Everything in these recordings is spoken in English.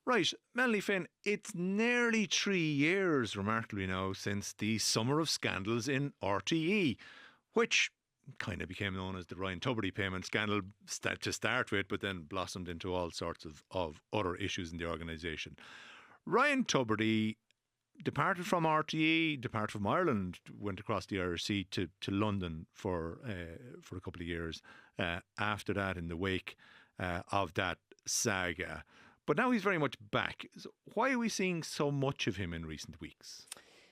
Right, Melanie Finn, it's nearly 3 years, remarkably now, since the summer of scandals in RTE, which kind of became known as the Ryan Tubridy payment scandal to start with, but then blossomed into all sorts of other issues in the organisation. Ryan Tubridy departed from RTE, departed from Ireland, went across the Irish Sea to London for a couple of years after that, in the wake of that saga. But now he's very much back. So why are we seeing so much of him in recent weeks?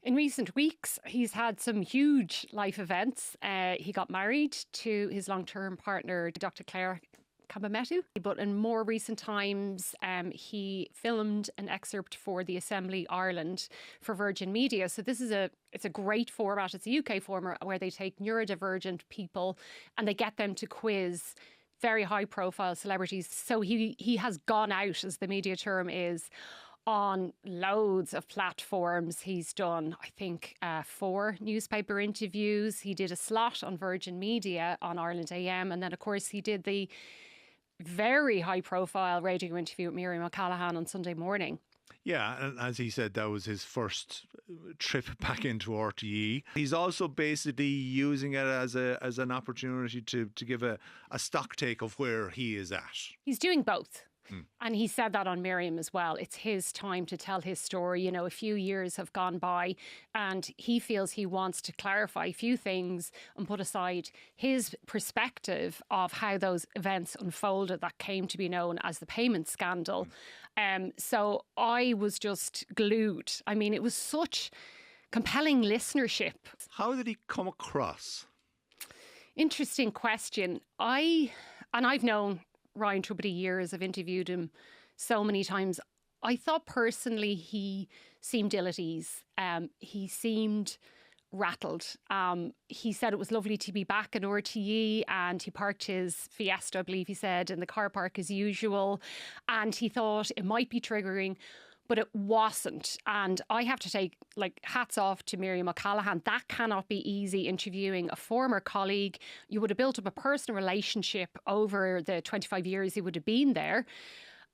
In recent weeks, he's had some huge life events. He got married to his long-term partner, Dr. Claire Kabametu. But in more recent times, he filmed an excerpt for the Assembly Ireland for Virgin Media. So it's a great format. It's a UK format where they take neurodivergent people and they get them to quiz very high profile celebrities. So he has gone out, as the media term is, on loads of platforms. He's done, I think, 4 newspaper interviews. He did a slot on Virgin Media on Ireland AM. And then, of course, he did the very high profile radio interview with Miriam O'Callaghan on Sunday morning. Yeah, and as he said, that was his first trip back into RTE. He's also basically using it as an opportunity to give a stock take of where he is at. He's doing both. And he said that on Miriam as well. It's his time to tell his story. You know, a few years have gone by and he feels he wants to clarify a few things and put aside his perspective of how those events unfolded that came to be known as the payment scandal. So I was just glued. I mean, it was such compelling listenership. How did he come across? Interesting question. I've known Ryan Tubridy years. I've interviewed him so many times. I thought personally he seemed ill at ease. He seemed rattled. He said it was lovely to be back in RTE and he parked his Fiesta, I believe he said, in the car park as usual. And he thought it might be triggering, but it wasn't. And I have to take hats off to Miriam O'Callaghan. That cannot be easy, interviewing a former colleague. You would have built up a personal relationship over the 25 years he would have been there.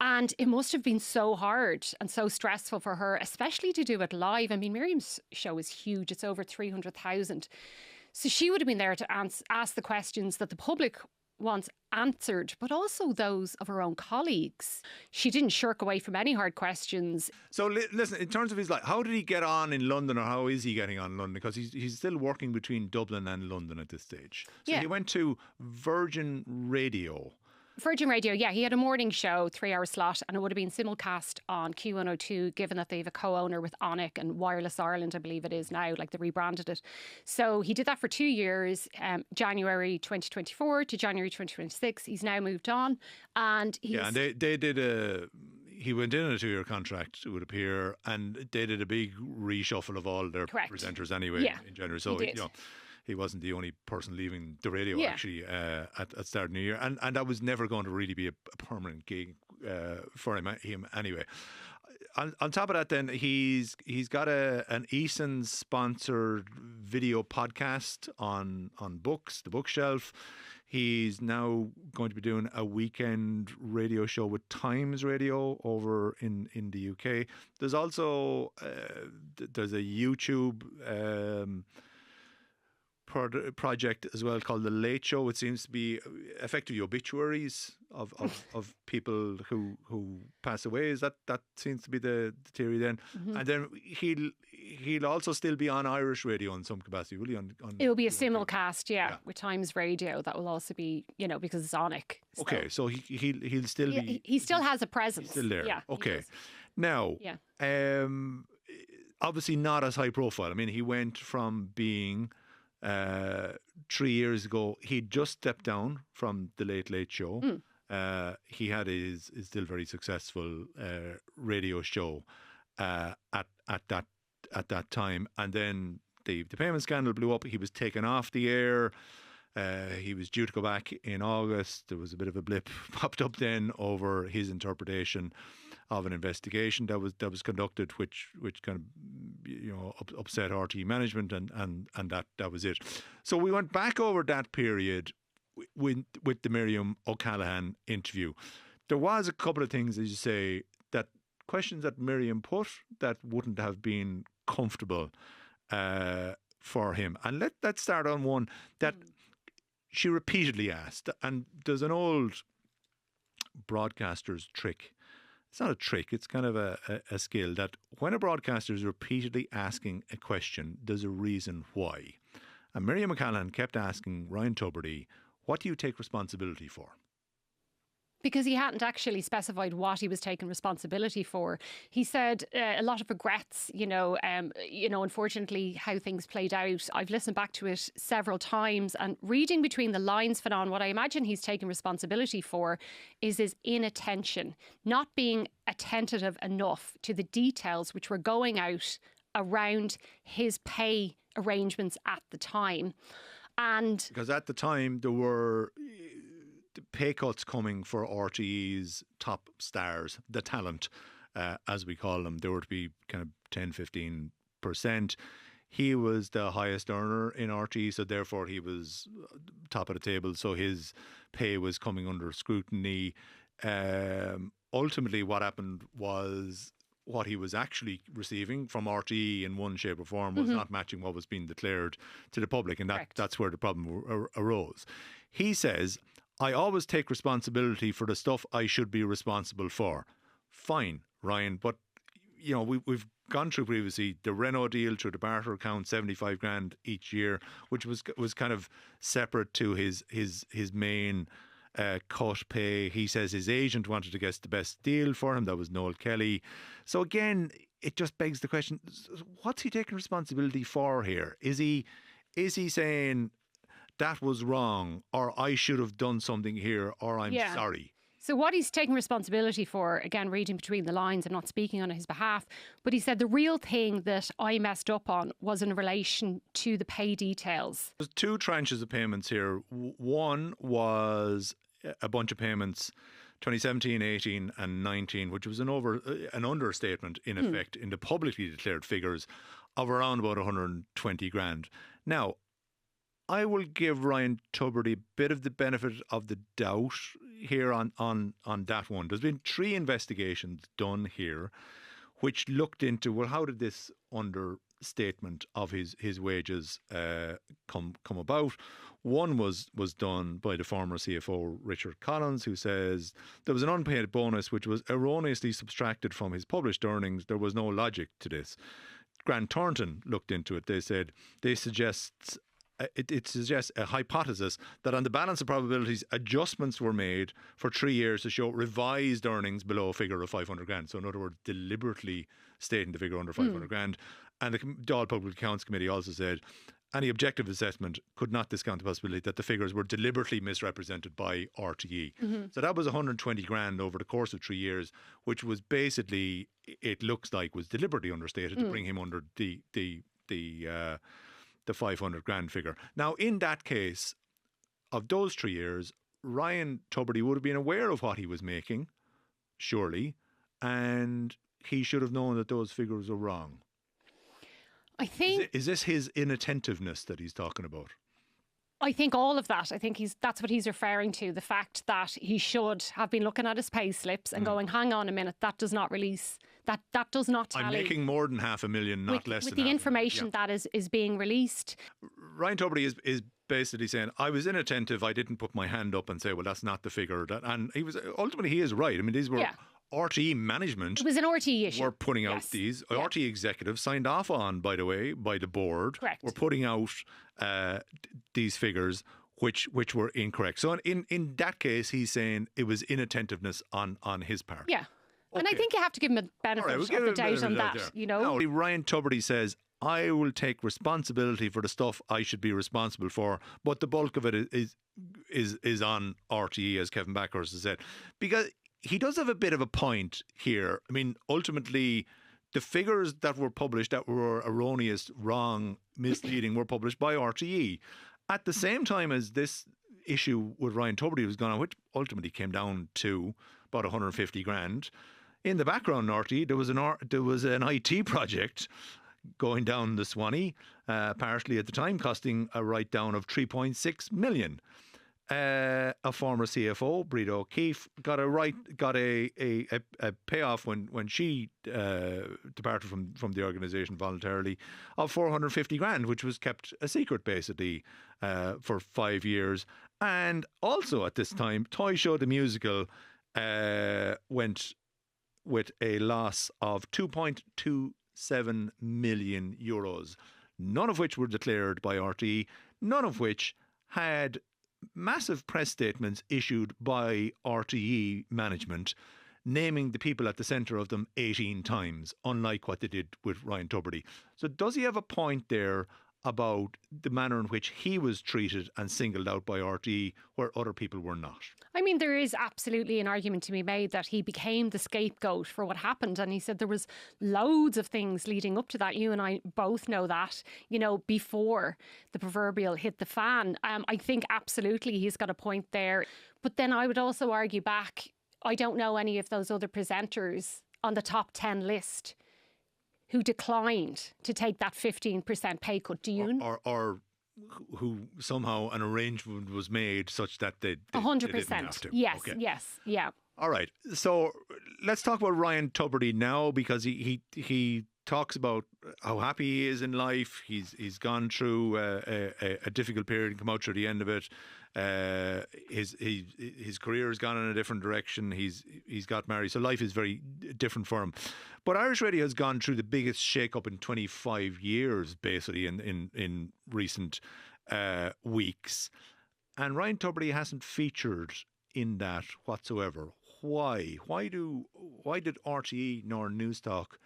And it must have been so hard and so stressful for her, especially to do it live. I mean, Miriam's show is huge. It's over 300,000. So she would have been there to ask the questions that the public wants answered, but also those of her own colleagues. She didn't shirk away from any hard questions. So listen, in terms of his life, how did he get on in London, or how is he getting on in London? Because he's still working between Dublin and London at this stage. So he went to Virgin Radio. Virgin Radio, yeah. He had a morning show, 3-hour slot, and it would have been simulcast on Q102, given that they have a co-owner with Onic and Wireless Ireland, I believe it is now, they rebranded it. So he did that for 2 years, January 2024 to January 2026. He's now moved on. And they did he went in on a 2-year contract, it would appear, and they did a big reshuffle of all their presenters anyway in January. So, he wasn't the only person leaving the radio actually at start of the new year, and that was never going to really be a permanent gig for him anyway. On top of that, then he's got an Eason sponsored video podcast on books, the bookshelf. He's now going to be doing a weekend radio show with Times Radio over in the UK. There's also there's a YouTube project as well called The Late Show. It seems to be effectively obituaries of people who pass away. Is that seems to be the theory then? Mm-hmm. And then he'll also still be on Irish radio in some capacity, will he? It will be a simulcast, with Times Radio. That will also be, because it's Onic. So. Okay, so he'll still be. He still has a presence. He's still there. Yeah. Okay. Now, obviously not as high profile. I mean, he went from being 3 years ago, he'd just stepped down from the Late Show. He had his still very successful radio show at that time, and then the payment scandal blew up. He was taken off the air. He was due to go back in August. There was a bit of a blip popped up then over his interpretation of an investigation that was conducted, which kind of upset RTE management, and that was it. So we went back over that period with the Miriam O'Callaghan interview. There was a couple of things, as you say, that questions that Miriam put that wouldn't have been comfortable for him. And let's start on one that she repeatedly asked. And there's an old broadcaster's trick. It's not a trick, it's kind of a skill that when a broadcaster is repeatedly asking a question, there's a reason why. And Miriam McCallaghan kept asking Ryan Tubridy, what do you take responsibility for? Because he hadn't actually specified what he was taking responsibility for. He said a lot of regrets, unfortunately, how things played out. I've listened back to it several times, and reading between the lines, Fionnán, what I imagine he's taking responsibility for is his inattention, not being attentive enough to the details which were going out around his pay arrangements at the time. And because at the time there were pay cuts coming for RTE's top stars, the talent, as we call them. They were to be kind of 10-15%. He was the highest earner in RTE, so therefore he was top of the table. So his pay was coming under scrutiny. Ultimately, what happened was what he was actually receiving from RTE in one shape or form was not matching what was being declared to the public, and that's where the problem arose. He says, I always take responsibility for the stuff I should be responsible for. Fine, Ryan, but we've gone through previously the Renault deal through the barter account, 75 grand each year, which was kind of separate to his main cut pay. He says his agent wanted to get the best deal for him. That was Noel Kelly. So again, it just begs the question: what's he taking responsibility for here? Is he saying that was wrong, or I should have done something here, or I'm sorry? So what he's taking responsibility for, again, reading between the lines, I'm not speaking on his behalf, but he said the real thing that I messed up on was in relation to the pay details. There's two tranches of payments here. One was a bunch of payments, 2017, 18 and 19, which was an understatement in effect in the publicly declared figures of around about 120 grand. Now, I will give Ryan Tubridy a bit of the benefit of the doubt here on that one. There's been 3 investigations done here which looked into, well, how did this understatement of his wages come about? One was done by the former CFO Richard Collins, who says there was an unpaid bonus which was erroneously subtracted from his published earnings. There was no logic to this. Grant Thornton looked into it. It suggests a hypothesis that on the balance of probabilities, adjustments were made for 3 years to show revised earnings below a figure of 500 grand. So in other words, deliberately stating the figure under 500 grand. And the Dáil Public Accounts Committee also said any objective assessment could not discount the possibility that the figures were deliberately misrepresented by RTE. So that was 120 grand over the course of 3 years, which was basically, it looks like, was deliberately understated to bring him under the 500 grand figure. Now, in that case, of those 3 years, Ryan Tubridy would have been aware of what he was making, surely, and he should have known that those figures were wrong. I think... Is this his inattentiveness that he's talking about? I think all of that. I think that's what he's referring to. The fact that he should have been looking at his pay slips and going, hang on a minute, that does not release... That does not tally. I'm making more than 500,000, not less than with the information that is being released. Ryan Tubridy is basically saying, I was inattentive, I didn't put my hand up and say, well, that's not the figure. And ultimately he is right. I mean, these were RTE management. It was an RTE issue. Were putting out these. RTE executives signed off on, by the way, by the board. Correct. Were putting out these figures which were incorrect. So in that case, he's saying it was inattentiveness on his part. Yeah. Okay. And I think you have to give him a benefit of the doubt on that, No, Ryan Tubridy says, I will take responsibility for the stuff I should be responsible for, but the bulk of it is on RTE, as Kevin Backhurst has said. Because he does have a bit of a point here. I mean, ultimately, the figures that were published that were erroneous, wrong, misleading were published by RTE. At the same time as this issue with Ryan Tubridy was going on, which ultimately came down to about 150 grand, in the background, RTE, there was an IT project going down the Swanee, partially at the time, costing a write-down of 3.6 million. a former CFO, Breda O'Keefe, got a payoff when she departed from the organisation voluntarily of 450 grand, which was kept a secret basically for 5 years. And also at this time, Toy Show the musical went with a loss of 2.27 million euros, none of which were declared by RTE, none of which had massive press statements issued by RTE management naming the people at the centre of them 18 times, unlike what they did with Ryan Tubridy. So does he have a point there about the manner in which he was treated and singled out by RTE where other people were not? I mean, there is absolutely an argument to be made that he became the scapegoat for what happened. And he said there was loads of things leading up to that. You and I both know that, you know, before the proverbial hit the fan. I think absolutely he's got a point there. But then I would also argue back, I don't know any of those other presenters on the top 10 list who declined to take that 15% pay cut. Do you? Or who somehow an arrangement was made such that they 100%. They didn't have to. Yes, okay. yes, yeah. All right. So let's talk about Ryan Tubridy now, because he talks about how happy he is in life. He's gone through a difficult period and come out through the end of it. His career has gone in a different direction. He's got married, so life is very different for him. But Irish radio has gone through the biggest shake-up in 25 years, basically, in recent weeks. And Ryan Tubridy hasn't featured in that whatsoever. Why? Why did RTE nor Newstalk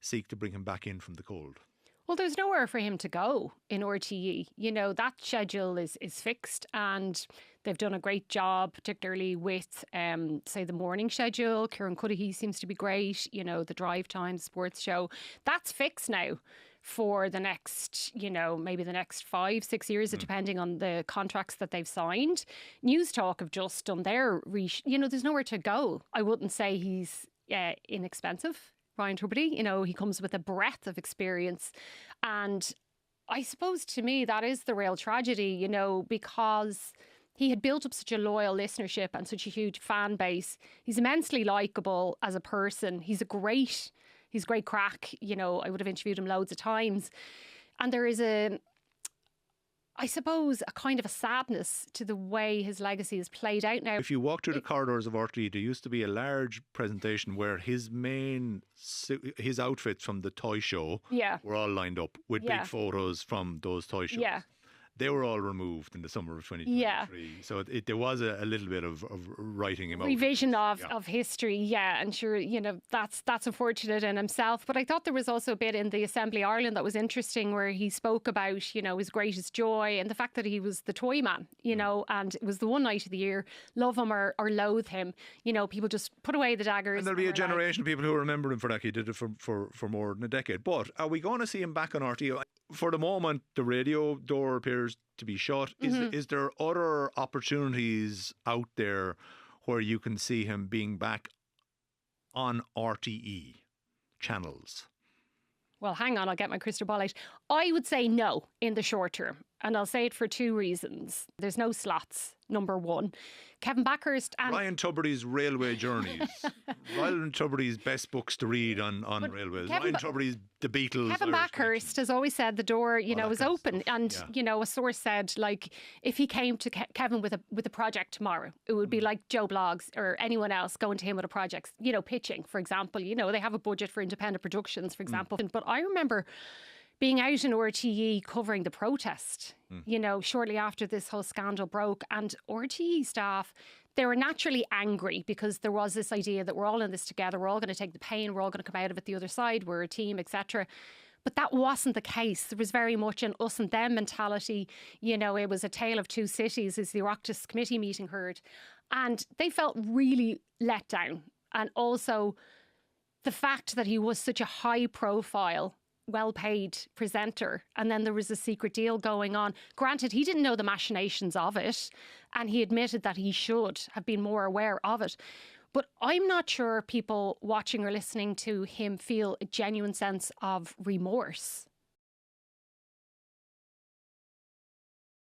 seek to bring him back in from the cold? Well, there's nowhere for him to go in RTE. You know, that schedule is fixed, and they've done a great job, particularly with, say, the morning schedule. Kieran Cuddihy seems to be great. You know, the drive time sports show. That's fixed now for the next, you know, maybe the next 5-6 years, depending on the contracts that they've signed. Newstalk have just done their, you know, there's nowhere to go. I wouldn't say he's inexpensive, Ryan Tubridy. You know, he comes with a breadth of experience. And I suppose to me that is the real tragedy, you know, because he had built up such a loyal listenership and such a huge fan base. He's immensely likeable as a person. He's great crack. You know, I would have interviewed him loads of times. And there is I suppose, a kind of a sadness to the way his legacy is played out now. If you walk through the corridors of RTE, there used to be a large presentation where his outfits from the toy show were all lined up with big photos from those toy shows. Yeah. They were all removed in the summer of 2023. Yeah. So there was a little bit of writing him out. Revision of history, yeah. And sure, you know, that's unfortunate in himself. But I thought there was also a bit in the Assembly Ireland that was interesting, where he spoke about, you know, his greatest joy and the fact that he was the toy man, you know, and it was the one night of the year, love him or loathe him. You know, people just put away the daggers. And there'll be a generation of people who remember him for that. He did it for more than a decade. But are we going to see him back on RTE? For the moment, the radio door appears to be shut. Is there other opportunities out there where you can see him being back on RTE channels? Well, hang on, I'll get my crystal ball out. I would say no in the short term. And I'll say it for two reasons. There's no slots, number one. Kevin Backhurst and Ryan Tubridy's Railway Journeys. Ryan Tubridy's best books to read on railways. Ryan Tubridy's The Beatles. Kevin Backhurst has always said the door, you know, is open. And, you know, a source said, like, if he came to Kevin with a project tomorrow, it would be like Joe Bloggs or anyone else going to him with a project, you know, pitching, for example. You know, they have a budget for independent productions, for example. But I remember being out in RTE covering the protest, you know, shortly after this whole scandal broke. And RTE staff, they were naturally angry because there was this idea that we're all in this together, we're all going to take the pain, we're all going to come out of it the other side, we're a team, etc. But that wasn't the case. There was very much an us and them mentality. You know, it was a tale of two cities, as the Oireachtas committee meeting heard. And they felt really let down. And also the fact that he was such a high profile, well-paid presenter, and then there was a secret deal going on. Granted, he didn't know the machinations of it, and he admitted that he should have been more aware of it. But I'm not sure people watching or listening to him feel a genuine sense of remorse